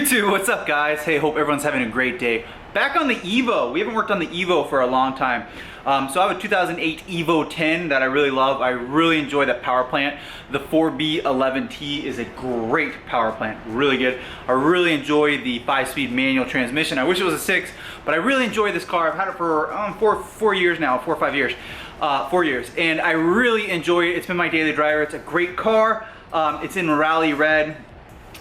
YouTube, what's up guys? Hey, hope everyone's having a great day. Back on the EVO. We haven't worked on the EVO for a long time. So I have a 2008 EVO 10 that I really love. I really enjoy that power plant. The 4B11T is a great power plant, really good. I really enjoy the 5-speed manual transmission. I wish it was a 6, but I really enjoy this car. I've had it for 4 years now, 4 or 5 years. 4 years, and I really enjoy it. It's been my daily driver. It's a great car. It's in rally red.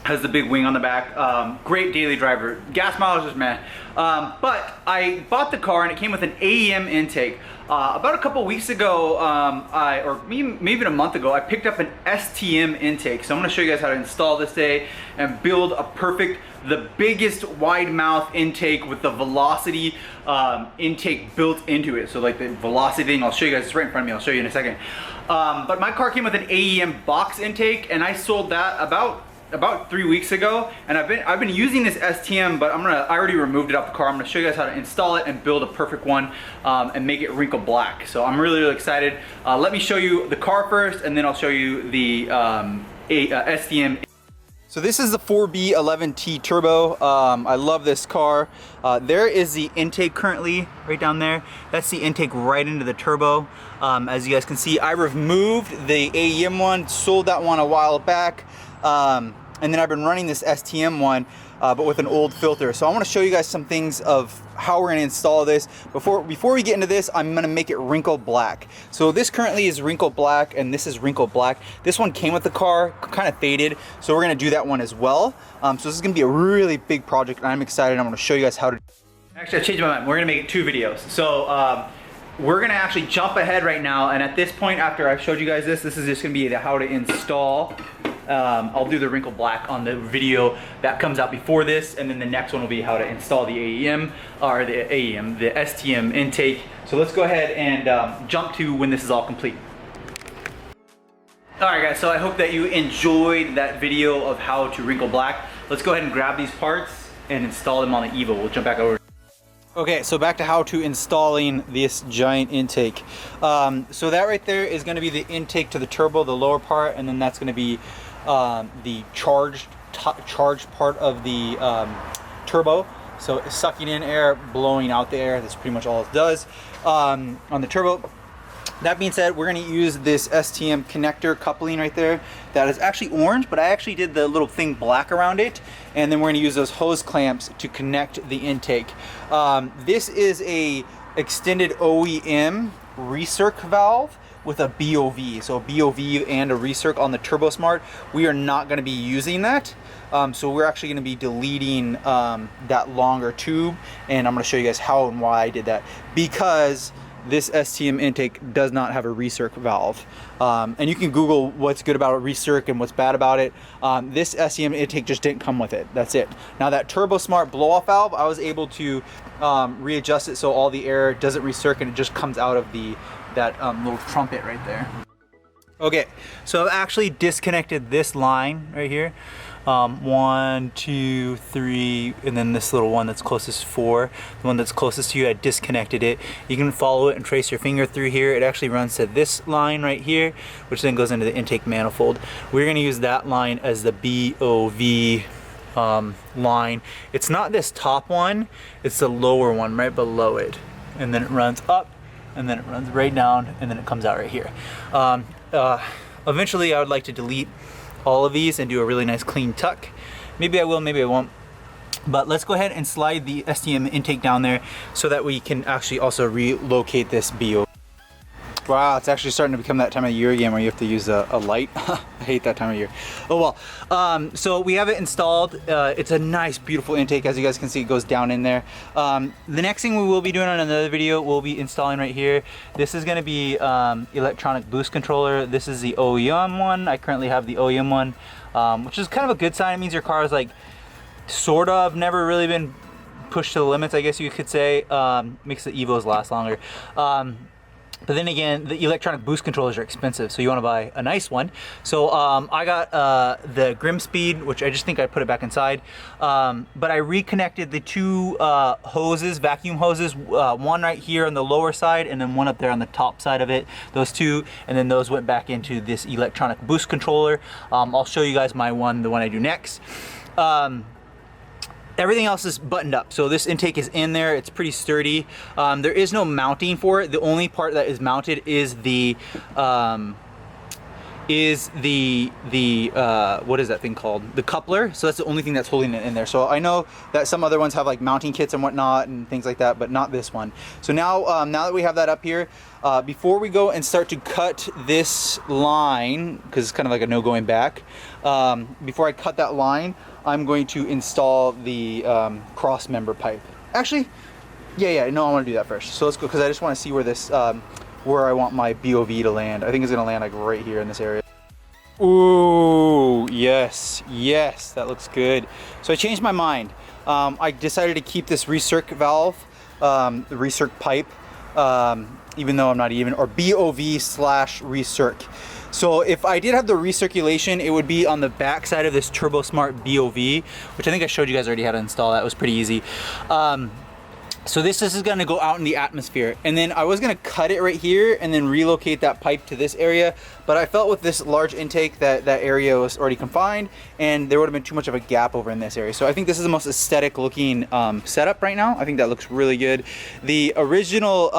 Has the big wing on the back. Great daily driver. Gas mileage is meh. But I bought the car and it came with an AEM intake. About a couple weeks ago, or maybe even a month ago, I picked up an STM intake. So I'm gonna show you guys how to install this today and build a perfect, the biggest wide mouth intake with the velocity intake built into it. So like the velocity thing, I'll show you guys, it's right in front of me, I'll show you in a second. But my car came with an AEM box intake and I sold that about 3 weeks ago, and I've been using this STM, but I already removed it off the car. I'm gonna show you guys how to install it and build a perfect one and make it wrinkle black. So I'm really excited. Let me show you the car first, and then I'll show you the STM. So this is the 4B11T turbo. I love this car. There is the intake currently right down there. That's the intake right into the turbo. As you guys can see, I removed the AEM one, sold that one a while back. And then I've been running this STM one, but with an old filter. So I want to show you guys some things of how we're going to install this. Before we get into this, I'm going to make it wrinkle black. So this currently is wrinkle black, and this is wrinkle black. This one came with the car, kind of faded, so we're going to do that one as well. So this is going to be a really big project, and I'm excited. I'm going to show you guys how to. Actually, I changed my mind. We're going to make it 2 videos. So we're going to actually jump ahead right now, and at this point, after I've showed you guys this is just going to be the how to install. I'll do the wrinkle black on the video that comes out before this, and then the next one will be how to install the AEM, or the STM intake. So let's go ahead and jump to when this is all complete. Alright guys, so I hope that you enjoyed that video of how to wrinkle black. Let's go ahead and grab these parts and install them on the EVO. We'll jump back over. Okay, so back to how to installing this giant intake. So that right there is going to be the intake to the turbo, the lower part, and then that's going to be the charged part of the turbo. So it's sucking in air, blowing out the air. That's pretty much all it does on the turbo. That being said, we're going to use this STM connector coupling right there. That is actually orange, but I actually did the little thing black around it. And then we're going to use those hose clamps to connect the intake. This is a extended OEM recirc valve with a BOV. So a BOV and a recirc on the Turbo Smart. We are not going to be using that. So we're actually going to be deleting that longer tube. And I'm going to show you guys how and why I did that. Because this STM intake does not have a recirc valve. And you can Google what's good about a recirc and what's bad about it. This STM intake just didn't come with it. That's it. Now that Turbo Smart blow-off valve, I was able to readjust it so all the air doesn't recirc and it just comes out of that little trumpet right there. Okay, so I've actually disconnected this line right here. 1, 2, 3, and then this little one that's closest 4. The one that's closest to you, I disconnected it. You can follow it and trace your finger through here. It actually runs to this line right here, which then goes into the intake manifold. We're going to use that line as the BOV line. It's not this top one, it's the lower one right below it. And then it runs up, and then it runs right down, and then it comes out right here. Eventually I would like to delete all of these and do a really nice clean tuck. Maybe I will, maybe I won't. But let's go ahead and slide the STM intake down there so that we can actually also relocate this BO. Wow, it's actually starting to become that time of year again where you have to use a light. I hate that time of year. Oh well. So we have it installed. It's a nice, beautiful intake. As you guys can see, it goes down in there. The next thing we will be doing on another video, we'll be installing right here. This is going to be electronic boost controller. This is the OEM one. I currently have the OEM one, which is kind of a good sign. It means your car is like sort of never really been pushed to the limits, I guess you could say. Makes the EVOs last longer. But then again, the electronic boost controllers are expensive, so you want to buy a nice one. So I got the Grim Speed, which I just think I put it back inside. But I reconnected the 2 hoses, vacuum hoses, one right here on the lower side and then one up there on the top side of it. Those 2, and then those went back into this electronic boost controller. I'll show you guys my one, the one I do next. everything else is buttoned up. So this intake is in there. It's pretty sturdy. There is no mounting for it. The only part that is mounted is the what is that thing called? The coupler. So that's the only thing that's holding it in there. So I know that some other ones have like mounting kits and whatnot and things like that, but not this one. So now, now that we have that up here, before we go and start to cut this line, because it's kind of like a no going back, before I cut that line, I'm going to install the cross member pipe. Actually, no, I want to do that first. So let's go, because I just want to see where this, where I want my BOV to land. I think it's gonna land like right here in this area. Ooh, yes, that looks good. So I changed my mind. I decided to keep this recirc valve, the recirc pipe, even though I'm not even, or BOV/recirc. So if I did have the recirculation, it would be on the back side of this Turbo Smart BOV, which I think I showed you guys already how to install. That was pretty easy. So this is gonna go out in the atmosphere, and then I was gonna cut it right here and then relocate that pipe to this area, but I felt with this large intake that that area was already confined and there would have been too much of a gap over in this area. So I think this is the most aesthetic looking setup right now. I think that looks really good. The original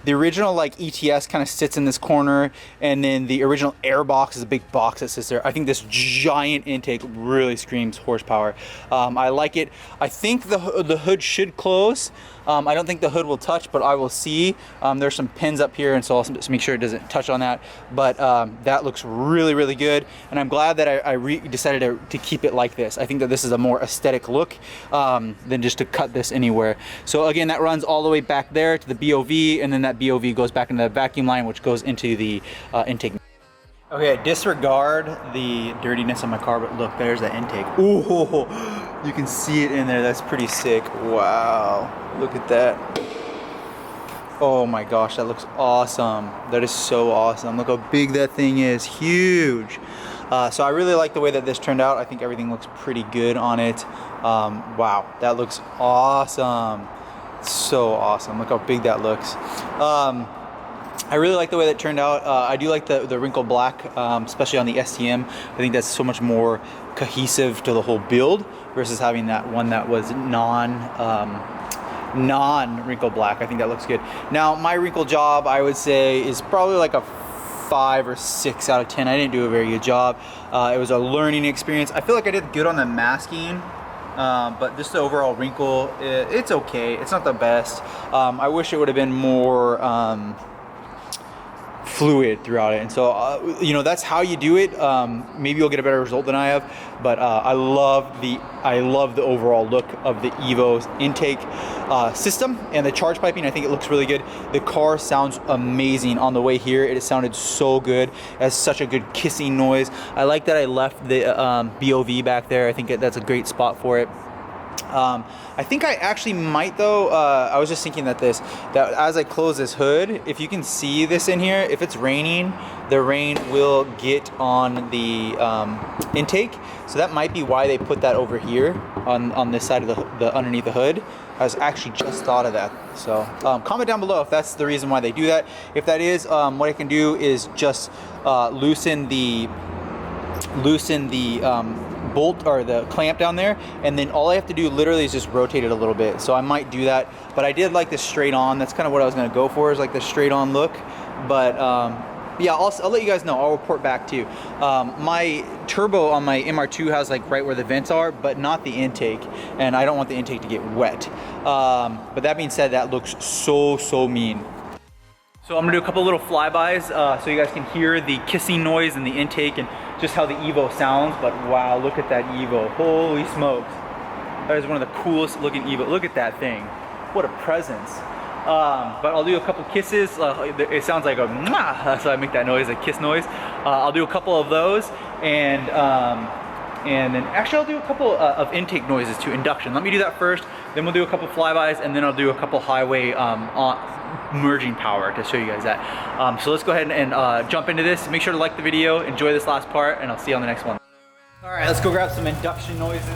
like ETS kind of sits in this corner, and then the original air box is a big box that sits there. I think this giant intake really screams horsepower. I like it. I think the hood should close. I don't think the hood will touch, but I will see. There's some pins up here, and so I'll just make sure it doesn't touch on that. But that looks really, really good, and I'm glad that I decided to keep it like this. I think that this is a more aesthetic look than just to cut this anywhere. So again, that runs all the way back there to the BOV, and then that BOV goes back into the vacuum line, which goes into the intake. Okay, disregard the dirtiness of my car, but look, there's that intake. Ooh, you can see it in there. That's pretty sick. Wow, look at that. Oh my gosh, that looks awesome. That is so awesome. Look how big that thing is, huge. So I really like the way that this turned out. I think everything looks pretty good on it. Wow, that looks awesome. So awesome, look how big that looks. I really like the way that turned out. I do like the wrinkle black, especially on the STM. I think that's so much more cohesive to the whole build versus having that one that was non-wrinkle black. I think that looks good. Now my wrinkle job, I would say, is probably like a 5 or 6 out of 10. I didn't do a very good job. It was a learning experience. I feel like I did good on the masking. But just the overall wrinkle, it's okay. It's not the best. I wish it would have been more fluid throughout it, and so you know, that's how you do it. Maybe you'll get a better result than I have, but I love the overall look of the Evo's intake system and the charge piping. I think it looks really good. The car sounds amazing on the way here. It sounded so good. It has such a good kissing noise. I like that I left the BOV back there. I think that's a great spot for it. I think I actually might though, I was just thinking that as I close this hood, if you can see this in here, if it's raining, the rain will get on the intake. So that might be why they put that over here on this side of the underneath the hood. I was actually just thought of that. So comment down below if that's the reason why they do that. If that is, what I can do is just loosen the bolt or the clamp down there, and then all I have to do literally is just rotate it a little bit. So I might do that, but I did like this straight on. That's kind of what I was going to go for, is like the straight on look. But yeah, I'll let you guys know. I'll report back too. My turbo on my MR2 has like right where the vents are, but not the intake, and I don't want the intake to get wet. But that being said, that looks so mean. So I'm gonna do a couple little flybys so you guys can hear the kissing noise and the intake and just how the Evo sounds. But wow, look at that Evo, holy smokes. That is one of the coolest looking Evo. Look at that thing, what a presence. But I'll do a couple kisses. It sounds like a mwah, that's why I make that noise, a kiss noise. I'll do a couple of those, and then actually I'll do a couple of intake noises to induction. Let me do that first, then we'll do a couple flybys, and then I'll do a couple highway merging power to show you guys that. So let's go ahead and jump into this. Make sure to like the video, enjoy this last part, and I'll see you on the next one. All right, let's go grab some induction noises.